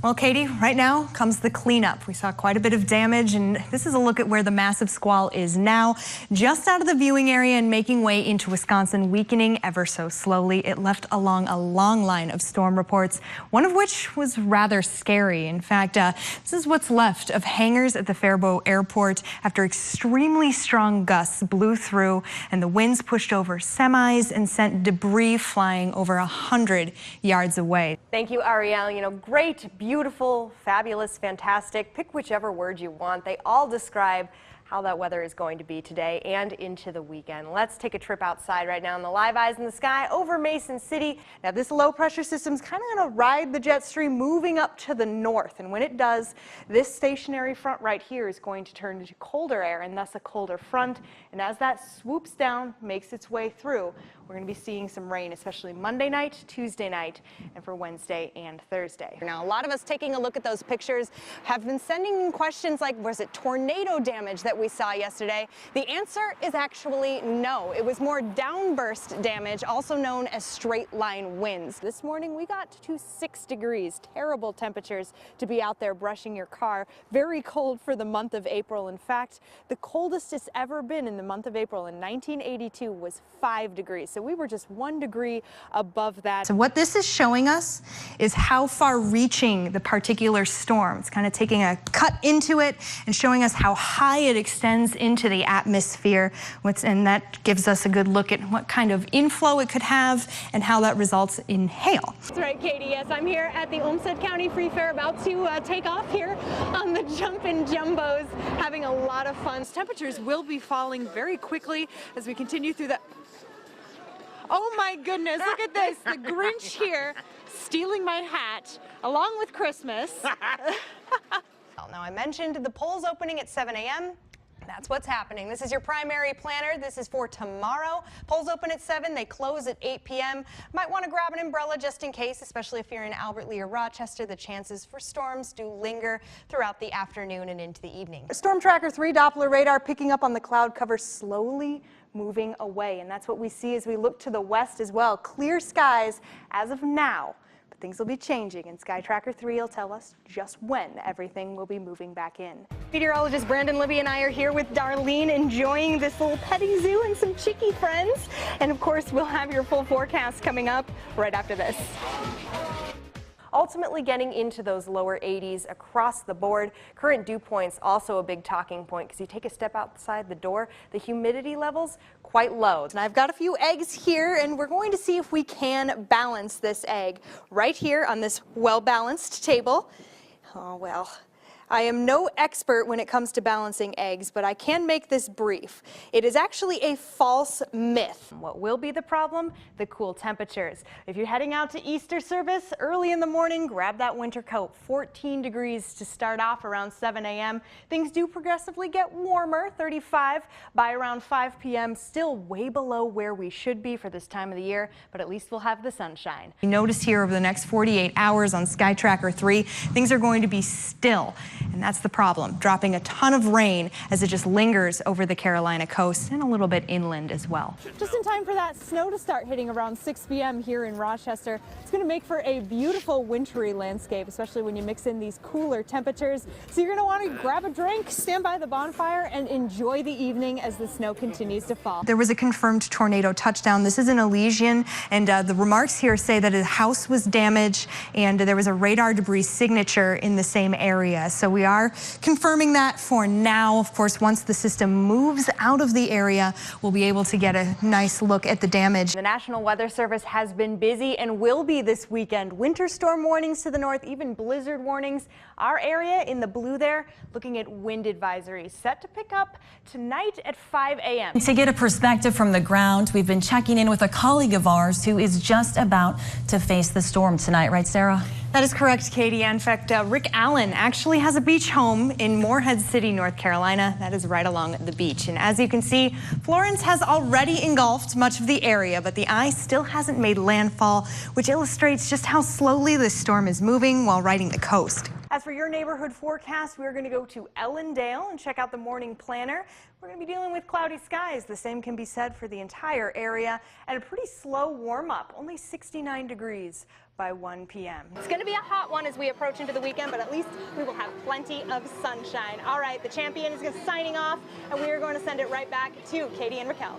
Well, Katie, right now comes the cleanup. We saw quite a bit of damage, and this is a look at where the massive squall is now. Just out of the viewing area and making way into Wisconsin, weakening ever so slowly. It left along a long line of storm reports, one of which was rather scary. In fact, this is what's left of hangars at the Faribault Airport after extremely strong gusts blew through and the winds pushed over semis and sent debris flying over 100 yards away. Thank you, Ariel. You know, great, beautiful, fabulous, fantastic. Pick whichever word you want. They all describe how that weather is going to be today and into the weekend. Let's take a trip outside right now in the live eyes in the sky over Mason City. Now this low pressure system is kind of going to ride the jet stream moving up to the north, and when it does, this stationary front right here is going to turn into colder air and thus a colder front, and as that swoops down, makes its way through, we're going to be seeing some rain, especially Monday night, Tuesday night, and for Wednesday and Thursday. Now, a lot of us taking a look at those pictures have been sending in questions like, was it tornado damage that we saw yesterday? The answer is actually no. It was more downburst damage, also known as straight line winds. This morning we got to 6 degrees, terrible temperatures to be out there brushing your car. Very cold for the month of April. In fact, the coldest it's ever been in the month of April in 1982 was 5 degrees. So we were just 1 degree above that. So what this is showing us is how far reaching the particular storm. It's kind of taking a cut into it and showing us how high it extends into the atmosphere. And that gives us a good look at what kind of inflow it could have and how that results in hail. That's right, Katie. Yes, I'm here at the Olmsted County Free Fair, about to take off here on the Jumpin' Jumbos, having a lot of fun. Temperatures will be falling very quickly as we continue through the... Oh my goodness, look at this. The Grinch here stealing my hat along with Christmas. Well, now I mentioned the polls opening at 7 a.m. That's what's happening. This is your primary planner. This is for tomorrow. Polls open at 7. They close at 8 p.m. Might want to grab an umbrella just in case, especially if you're in Albert Lea or Rochester. The chances for storms do linger throughout the afternoon and into the evening. Storm Tracker 3 Doppler radar picking up on the cloud cover, slowly moving away, and that's what we see as we look to the west as well. Clear skies as of now. But things will be changing, and Sky Tracker 3 will tell us just when everything will be moving back in. Meteorologist Brandon, Libby, and I are here with Darlene, enjoying this little petting zoo and some chicky friends. And of course, we'll have your full forecast coming up right after this. Ultimately getting into those lower 80s across the board. Current dew points also a big talking point because you take a step outside the door, the humidity levels quite low. And I've got a few eggs here, and we're going to see if we can balance this egg right here on this well-balanced table. Oh, well. I am no expert when it comes to balancing eggs, but I can make this brief. It is actually a false myth. What will be the problem? The cool temperatures. If you're heading out to Easter service early in the morning, grab that winter coat. 14 degrees to start off around 7 a.m. Things do progressively get warmer, 35 by around 5 p.m. Still way below where we should be for this time of the year, but at least we'll have the sunshine. You notice here over the next 48 hours on Sky Tracker 3, things are going to be still. And that's the problem, dropping a ton of rain as it just lingers over the Carolina coast and a little bit inland as well. Just in time for that snow to start hitting around 6 p.m. here in Rochester. It's going to make for a beautiful wintry landscape, especially when you mix in these cooler temperatures. So you're going to want to grab a drink, stand by the bonfire, and enjoy the evening as the snow continues to fall. There was a confirmed tornado touchdown. This is in Elysian, and the remarks here say that a house was damaged and there was a radar debris signature in the same area. So we are confirming that for now. Of course, once the system moves out of the area, we'll be able to get a nice look at the damage. The National Weather Service has been busy and will be this weekend. Winter storm warnings to the north, even blizzard warnings. Our area in the blue there, looking at wind advisories set to pick up tonight at 5 a.m. To get a perspective from the ground, we've been checking in with a colleague of ours who is just about to face the storm tonight. Right, Sarah? That is correct, Katie. In fact, Rick Allen actually has a beach home in Morehead City, North Carolina. That is right along the beach. And as you can see, Florence has already engulfed much of the area, but the ice still hasn't made landfall, which illustrates just how slowly this storm is moving while riding the coast. As for your neighborhood forecast, we're going to go to Ellendale and check out the morning planner. We're going to be dealing with cloudy skies. The same can be said for the entire area, and a pretty slow warm up, only 69 degrees by 1 p.m. It's going to be a hot one as we approach into the weekend, but at least we will have plenty of sunshine. All right, the champion is signing off, and we are going to send it right back to Katie and Raquel.